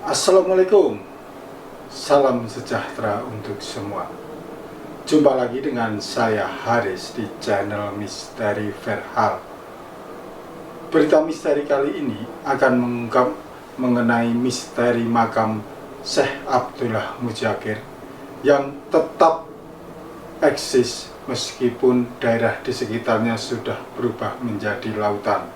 Assalamualaikum, salam sejahtera untuk semua. Jumpa lagi dengan saya Haris di channel Misteri Verhal. Berita misteri kali ini akan mengungkap mengenai misteri makam Syekh Abdullah Mujaqir yang tetap eksis meskipun daerah di sekitarnya sudah berubah menjadi lautan.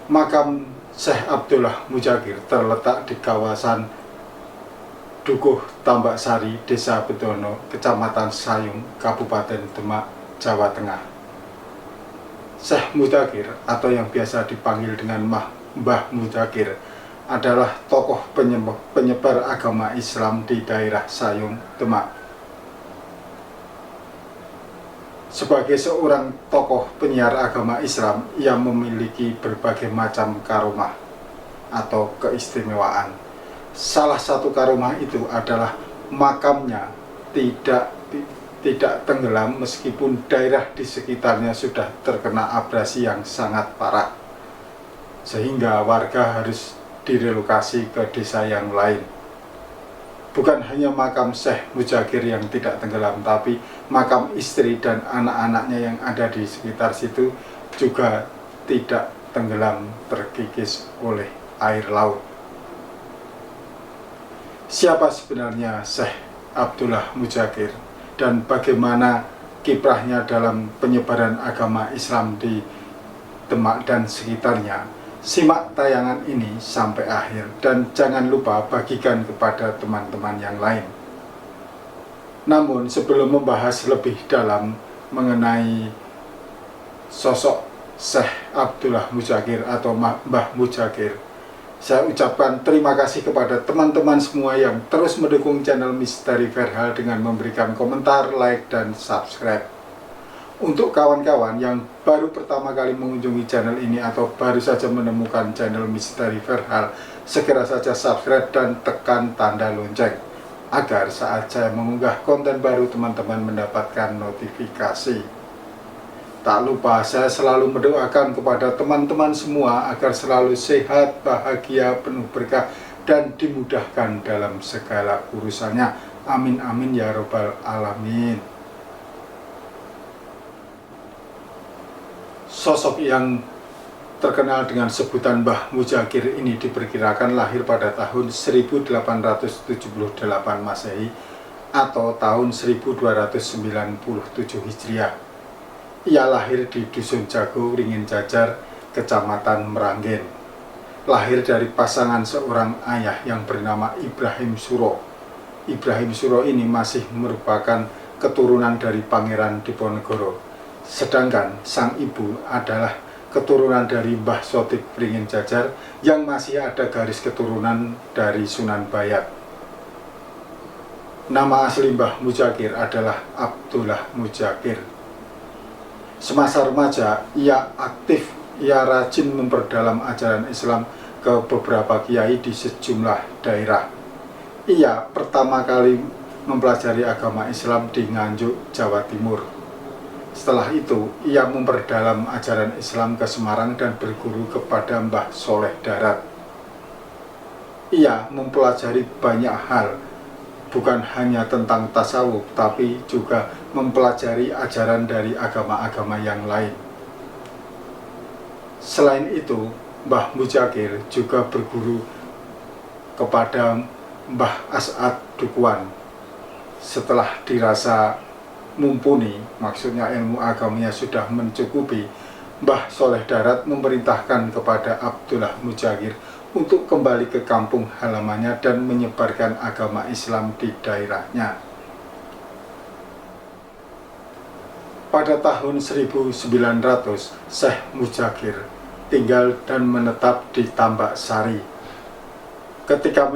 Makam Syekh Abdullah Mujaqir terletak di kawasan Dukuh Tambak Sari, Desa Bedono, Kecamatan Sayung, Kabupaten Demak, Jawa Tengah. Syekh Mujaqir atau yang biasa dipanggil dengan Mbah Mujaqir adalah tokoh penyebar agama Islam di daerah Sayung, Demak. Sebagai seorang tokoh penyiar agama Islam, ia memiliki berbagai macam karomah atau keistimewaan. Salah satu karomah itu adalah makamnya tidak tenggelam meskipun daerah di sekitarnya sudah terkena abrasi yang sangat parah, sehingga warga harus direlokasi ke desa yang lain. Bukan hanya makam Syekh Mujaqir yang tidak tenggelam, tapi makam istri dan anak-anaknya yang ada di sekitar situ juga tidak tenggelam terkikis oleh air laut. Siapa sebenarnya Syekh Abdullah Mujaqir dan bagaimana kiprahnya dalam penyebaran agama Islam di Demak dan sekitarnya? Simak tayangan ini sampai akhir dan jangan lupa bagikan kepada teman-teman yang lain. Namun sebelum membahas lebih dalam mengenai sosok Syekh Abdullah Mujaqir atau Mbah Mujaqir, saya ucapkan terima kasih kepada teman-teman semua yang terus mendukung channel Misteri Verhal dengan memberikan komentar, like, dan subscribe. Untuk kawan-kawan yang baru pertama kali mengunjungi channel ini atau baru saja menemukan channel Misteri Verhal, segera saja subscribe dan tekan tanda lonceng agar saat saya mengunggah konten baru teman-teman mendapatkan notifikasi. Tak lupa saya selalu mendoakan kepada teman-teman semua agar selalu sehat, bahagia, penuh berkah dan dimudahkan dalam segala urusannya. Amin amin ya robbal alamin. Sosok yang terkenal dengan sebutan Mbah Mujaqir ini diperkirakan lahir pada tahun 1878 Masehi atau tahun 1297 Hijriah. Ia lahir di Dusun Jago, Ringin Jajar, Kecamatan Meranggen. Lahir dari pasangan seorang ayah yang bernama Ibrahim Suro. Ibrahim Suro ini masih merupakan keturunan dari Pangeran Diponegoro. Sedangkan sang ibu adalah keturunan dari Mbah Sotib Ringin Jajar yang masih ada garis keturunan dari Sunan Bayat. Nama asli Mbah Mujaqir adalah Abdullah Mujaqir. Semasa remaja, ia rajin memperdalam ajaran Islam ke beberapa kiai di sejumlah daerah. Ia pertama kali mempelajari agama Islam di Nganjuk, Jawa Timur. Setelah itu, ia memperdalam ajaran Islam ke Semarang dan berguru kepada Mbah Soleh Darat. Ia mempelajari banyak hal, bukan hanya tentang tasawuf, tapi juga mempelajari ajaran dari agama-agama yang lain. Selain itu, Mbah Mujaqir juga berguru kepada Mbah As'ad Dukuan. Setelah dirasa mumpuni, maksudnya ilmu agamanya sudah mencukupi, Mbah Soleh Darat memerintahkan kepada Abdullah Mujaqir untuk kembali ke kampung halamannya dan menyebarkan agama Islam di daerahnya. Pada tahun 1900, Syekh Mujaqir tinggal dan menetap di Tambak Sari. Ketika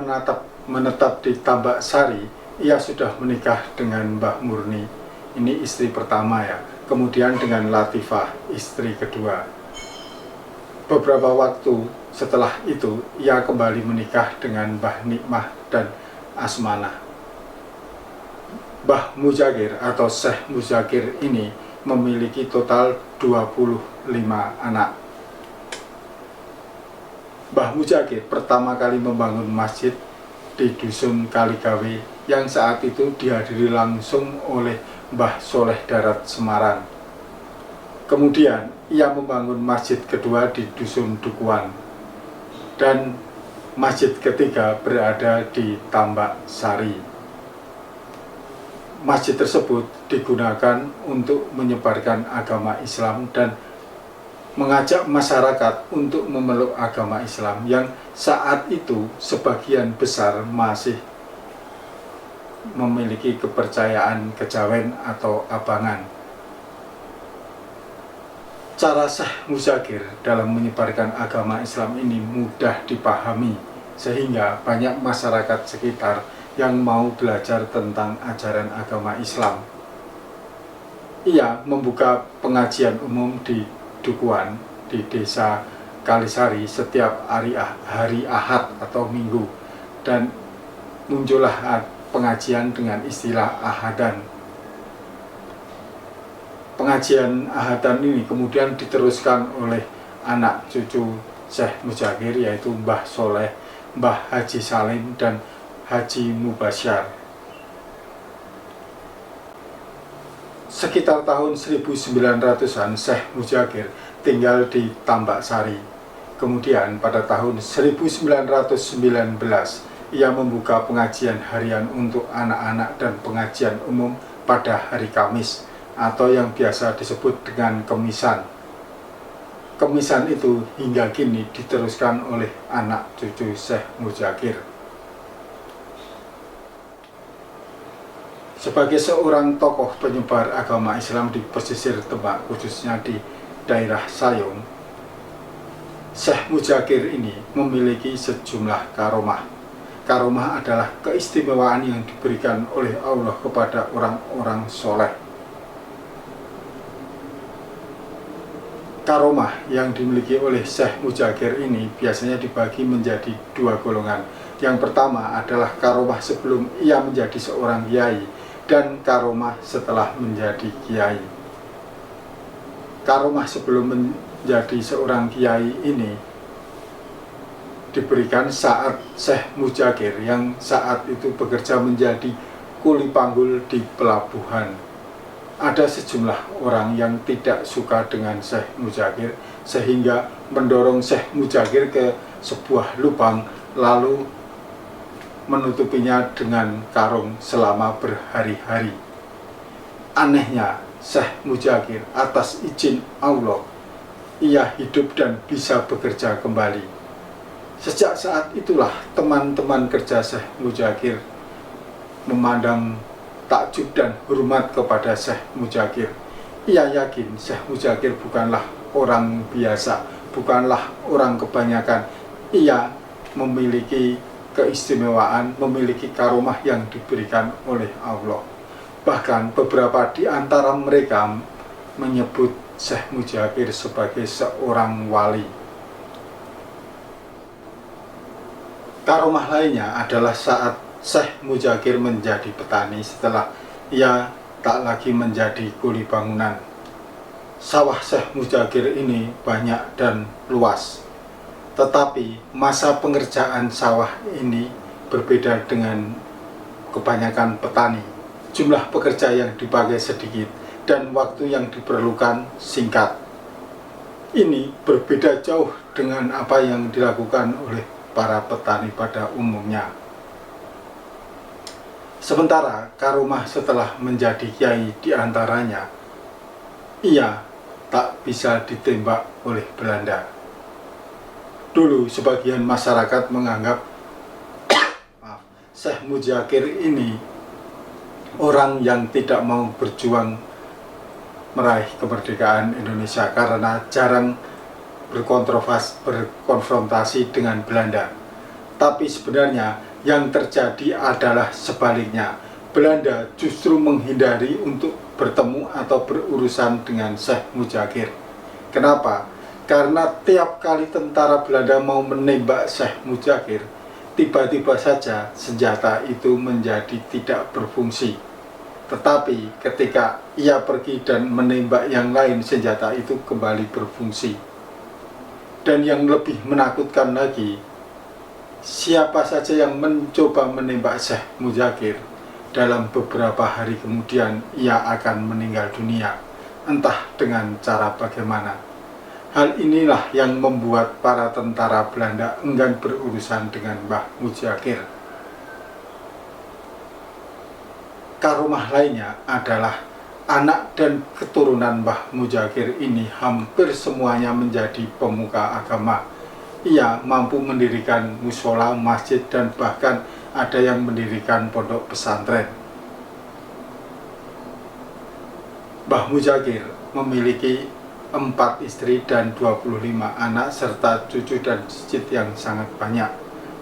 menetap di Tambak Sari, ia sudah menikah dengan Mbah Murni. Ini istri pertama ya, kemudian dengan Latifah, istri kedua. Beberapa waktu setelah itu, ia kembali menikah dengan Mbah Nikmah dan Asmanah. Mbah Mujaqir atau Syekh Mujaqir ini memiliki total 25 anak. Mbah Mujaqir pertama kali membangun masjid di Dusun Kaligawe yang saat itu dihadiri langsung oleh Mbah Soleh Darat Semarang. Kemudian ia membangun masjid kedua di Dusun Dukuhan dan masjid ketiga berada di Tambak Sari. Masjid tersebut digunakan untuk menyebarkan agama Islam dan mengajak masyarakat untuk memeluk agama Islam yang saat itu sebagian besar masih memiliki kepercayaan kejawen atau abangan. Cara Syekh Mujaqir dalam menyebarkan agama Islam ini mudah dipahami, sehingga banyak masyarakat sekitar yang mau belajar tentang ajaran agama Islam. Ia membuka pengajian umum di Dukuhan di desa Kalisari setiap hari Ahad atau Minggu, dan muncullah pengajian dengan istilah Ahadan. Pengajian Ahadan ini kemudian diteruskan oleh anak cucu Syekh Mujaqir, yaitu Mbah Soleh, Mbah Haji Salim, dan Haji Mubasyar. Sekitar tahun 1900-an Syekh Mujaqir tinggal di Tambak Sari. Kemudian pada tahun 1919 ia membuka pengajian harian untuk anak-anak dan pengajian umum pada hari Kamis atau yang biasa disebut dengan kemisan. Kemisan itu hingga kini diteruskan oleh anak cucu Syekh Mujaqir. Sebagai seorang tokoh penyebar agama Islam di pesisir Demak, khususnya di daerah Sayung, Syekh Mujaqir ini memiliki sejumlah karomah. Karomah adalah keistimewaan yang diberikan oleh Allah kepada orang-orang soleh. Karomah yang dimiliki oleh Syekh Mujaqir ini biasanya dibagi menjadi dua golongan. Yang pertama adalah karomah sebelum ia menjadi seorang kiai, dan karomah setelah menjadi kiai. Karomah sebelum menjadi seorang kiai ini diberikan saat Syekh Mujaqir yang saat itu bekerja menjadi kuli panggul di pelabuhan. Ada sejumlah orang yang tidak suka dengan Syekh Mujaqir sehingga mendorong Syekh Mujaqir ke sebuah lubang lalu menutupinya dengan karung selama berhari-hari. Anehnya, Syekh Mujaqir atas izin Allah, ia hidup dan bisa bekerja kembali. Sejak saat itulah teman-teman kerja Syekh Mujaqir memandang takjub dan hormat kepada Syekh Mujaqir. Ia yakin Syekh Mujaqir bukanlah orang biasa, bukanlah orang kebanyakan. Ia memiliki keistimewaan, memiliki karomah yang diberikan oleh Allah. Bahkan beberapa di antara mereka menyebut Syekh Mujaqir sebagai seorang wali. Karomah lainnya adalah saat Syekh Mujaqir menjadi petani setelah ia tak lagi menjadi kuli bangunan. Sawah Syekh Mujaqir ini banyak dan luas. Tetapi masa pengerjaan sawah ini berbeda dengan kebanyakan petani. Jumlah pekerja yang dipakai sedikit dan waktu yang diperlukan singkat. Ini berbeda jauh dengan apa yang dilakukan oleh para petani pada umumnya. Sementara karomah setelah menjadi kiai diantaranya, ia tak bisa ditembak oleh Belanda. Dulu sebagian masyarakat menganggap Syekh Mujaqir ini orang yang tidak mau berjuang meraih kemerdekaan Indonesia karena jarang berkonfrontasi dengan Belanda. Tapi sebenarnya yang terjadi adalah sebaliknya. Belanda justru menghindari untuk bertemu atau berurusan dengan Syekh Mujaqir. Kenapa? Karena tiap kali tentara Belanda mau menembak Syekh Mujaqir, tiba-tiba saja senjata itu menjadi tidak berfungsi. Tetapi ketika ia pergi dan menembak yang lain, senjata itu kembali berfungsi. Dan yang lebih menakutkan lagi, siapa saja yang mencoba menembak Syekh Muzakir, dalam beberapa hari kemudian ia akan meninggal dunia, entah dengan cara bagaimana. Hal inilah yang membuat para tentara Belanda enggan berurusan dengan Mbah Muzakir. Karomah lainnya adalah anak dan keturunan Mbah Muzakir ini hampir semuanya menjadi pemuka agama. Ia mampu mendirikan musola, masjid, dan bahkan ada yang mendirikan pondok pesantren. Mbah Muzakir memiliki 4 istri dan 25 anak serta cucu dan cicit yang sangat banyak,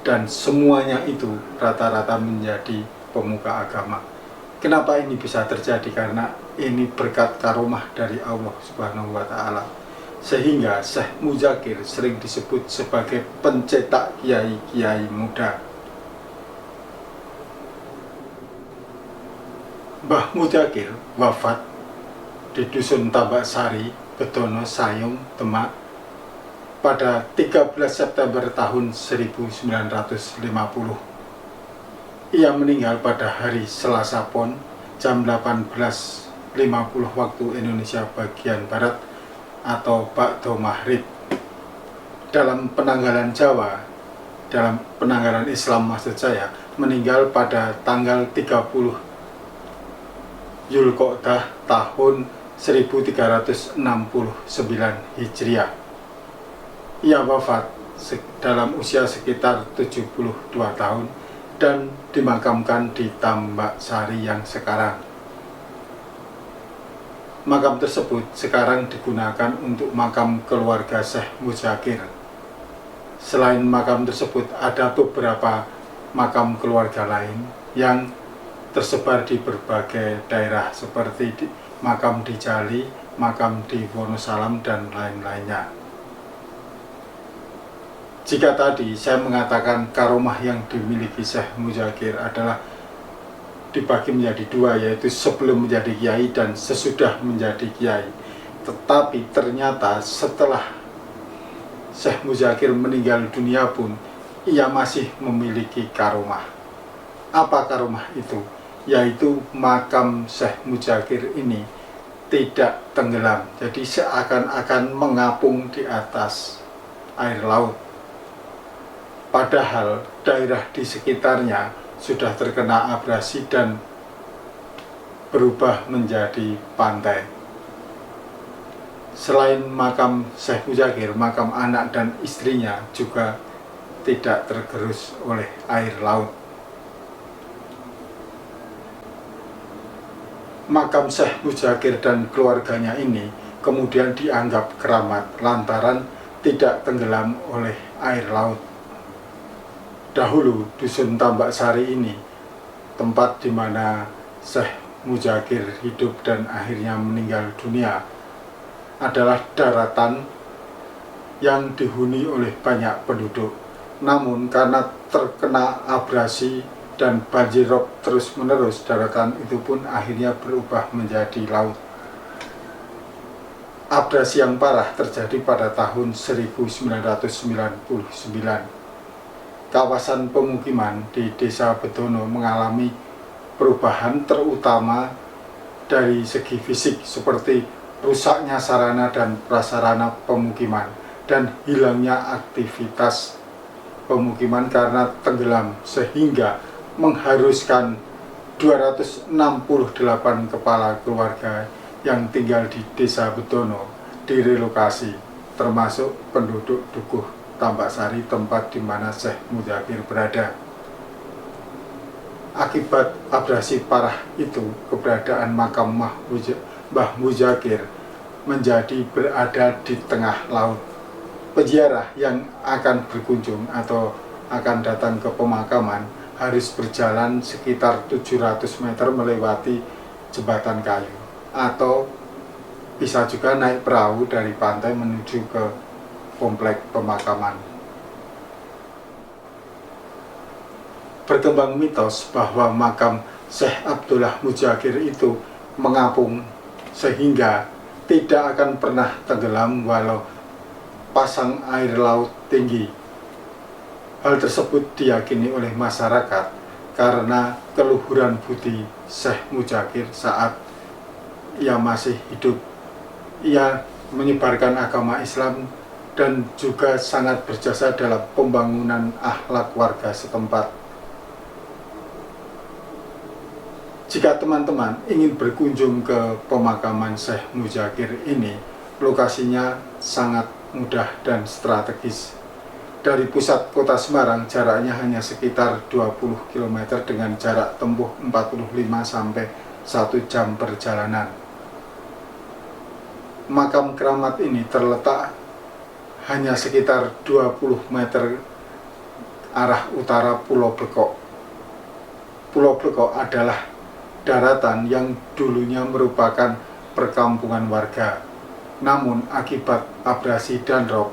dan semuanya itu rata-rata menjadi pemuka agama. Kenapa ini bisa terjadi? Karena ini berkat karomah dari Allah Subhanahu wa Ta'ala, sehingga Syekh Muzakir sering disebut sebagai pencetak kiai-kiai muda. Mbah Muzakir wafat di Dusun Tambak Sari, Bedono, Sayung, Demak pada 13 September tahun 1950. Ia meninggal pada hari Selasa Pon jam 18.50 waktu Indonesia bagian Barat atau ba'da maghrib. Dalam penanggalan Jawa, dalam penanggalan Islam maksud saya, meninggal pada tanggal 30 Zulqa'dah tahun 1369 Hijriah. Ia wafat dalam usia sekitar 72 tahun dan dimakamkan di Tambak Sari yang sekarang. Makam tersebut sekarang digunakan untuk makam keluarga Syekh Muzakir. Selain makam tersebut, ada beberapa makam keluarga lain yang tersebar di berbagai daerah seperti makam di Jali, makam di Wonosalam, dan lain-lainnya. Jika tadi saya mengatakan karomah yang dimiliki Syekh Muzakir adalah dibagi menjadi dua, yaitu sebelum menjadi kiai dan sesudah menjadi kiai. Tetapi ternyata setelah Syekh Muzakir meninggal dunia pun ia masih memiliki karomah. Apa karomah itu? Yaitu makam Syekh Muzakir ini tidak tenggelam, jadi seakan-akan mengapung di atas air laut. Padahal daerah di sekitarnya sudah terkena abrasi dan berubah menjadi pantai. Selain makam Syekh Muzakir, makam anak dan istrinya juga tidak tergerus oleh air laut. Makam Syekh Muzakir dan keluarganya ini kemudian dianggap keramat lantaran tidak tenggelam oleh air laut. Dahulu Dusun Tambak Sari ini tempat di mana Syekh Muzakir hidup dan akhirnya meninggal dunia adalah daratan yang dihuni oleh banyak penduduk. Namun karena terkena abrasi dan banjirop terus-menerus, daratan itu pun akhirnya berubah menjadi laut. Abrasi yang parah terjadi pada tahun 1999. Kawasan pemukiman di Desa Bedono mengalami perubahan terutama dari segi fisik seperti rusaknya sarana dan prasarana pemukiman dan hilangnya aktivitas pemukiman karena tenggelam, sehingga mengharuskan 268 kepala keluarga yang tinggal di Desa Bedono direlokasi, termasuk penduduk Dukuh Tambak Sari, tempat di mana Syekh Muzakir berada. Akibat abrasi parah itu, keberadaan makam Mbah Muzakir menjadi berada di tengah laut. Peziarah yang akan berkunjung atau akan datang ke pemakaman harus berjalan sekitar 700 meter melewati jembatan kayu, atau bisa juga naik perahu dari pantai menuju ke komplek pemakaman. Berkembang mitos bahwa makam Syekh Abdullah Muzakir itu mengapung sehingga tidak akan pernah tenggelam walau pasang air laut tinggi. Hal tersebut diyakini oleh masyarakat karena keluhuran budi Syekh Mudzakkir saat ia masih hidup. Ia menyebarkan agama Islam dan juga sangat berjasa dalam pembangunan akhlak warga setempat. Jika teman-teman ingin berkunjung ke pemakaman Syekh Mudzakkir ini, lokasinya sangat mudah dan strategis. Dari pusat kota Semarang jaraknya hanya sekitar 20 km dengan jarak tempuh 45 sampai 1 jam perjalanan. Makam keramat ini terletak hanya sekitar 20 meter arah utara Pulau Blekok. Pulau Blekok adalah daratan yang dulunya merupakan perkampungan warga. Namun akibat abrasi dan rob,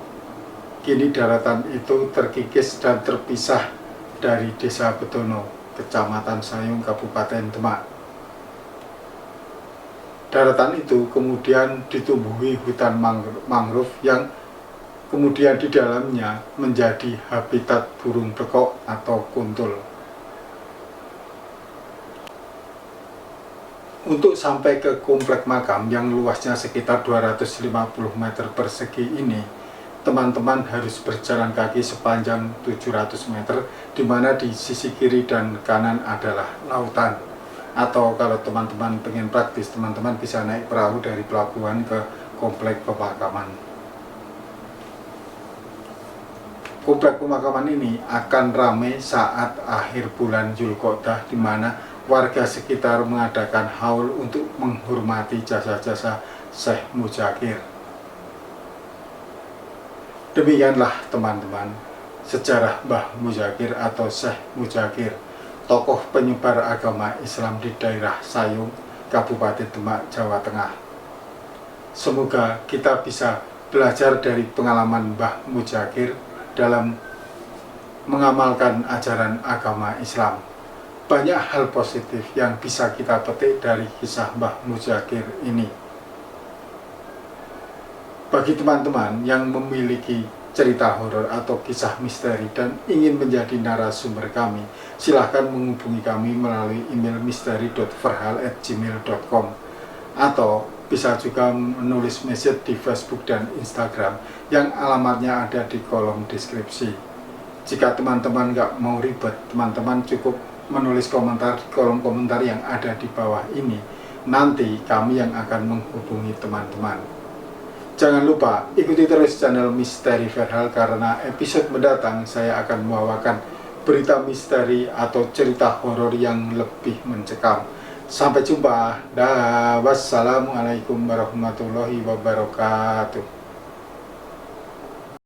kini daratan itu terkikis dan terpisah dari Desa Betono, Kecamatan Sayung, Kabupaten Demak. Daratan itu kemudian ditumbuhi hutan mangrove yang kemudian di dalamnya menjadi habitat burung blekok atau kuntul. Untuk sampai ke komplek makam yang luasnya sekitar 250 meter persegi ini, teman-teman harus berjalan kaki sepanjang 700 meter, di mana di sisi kiri dan kanan adalah lautan. Atau kalau teman-teman pengen praktis, teman-teman bisa naik perahu dari pelabuhan ke komplek pemakaman. Komplek pemakaman ini akan ramai saat akhir bulan Zulqa'dah, di mana warga sekitar mengadakan haul untuk menghormati jasa-jasa Syekh Mudzakkir. Demikianlah teman-teman sejarah Mbah Mudzakkir atau Syekh Mudzakkir, tokoh penyebar agama Islam di daerah Sayung, Kabupaten Demak, Jawa Tengah. Semoga kita bisa belajar dari pengalaman Mbah Mudzakkir dalam mengamalkan ajaran agama Islam. Banyak hal positif yang bisa kita petik dari kisah Mbah Mudzakkir ini. Bagi teman-teman yang memiliki cerita horor atau kisah misteri dan ingin menjadi narasumber kami, silahkan menghubungi kami melalui email misteri.ferhal@gmail.com atau bisa juga menulis message di Facebook dan Instagram yang alamatnya ada di kolom deskripsi. Jika teman-teman nggak mau ribet, teman-teman cukup menulis komentar di kolom komentar yang ada di bawah ini. Nanti kami yang akan menghubungi teman-teman. Jangan lupa ikuti terus channel Misteri Ferhal, karena episode mendatang saya akan membawakan berita misteri atau cerita horor yang lebih mencekam. Sampai jumpa. Wassalamualaikum warahmatullahi wabarakatuh.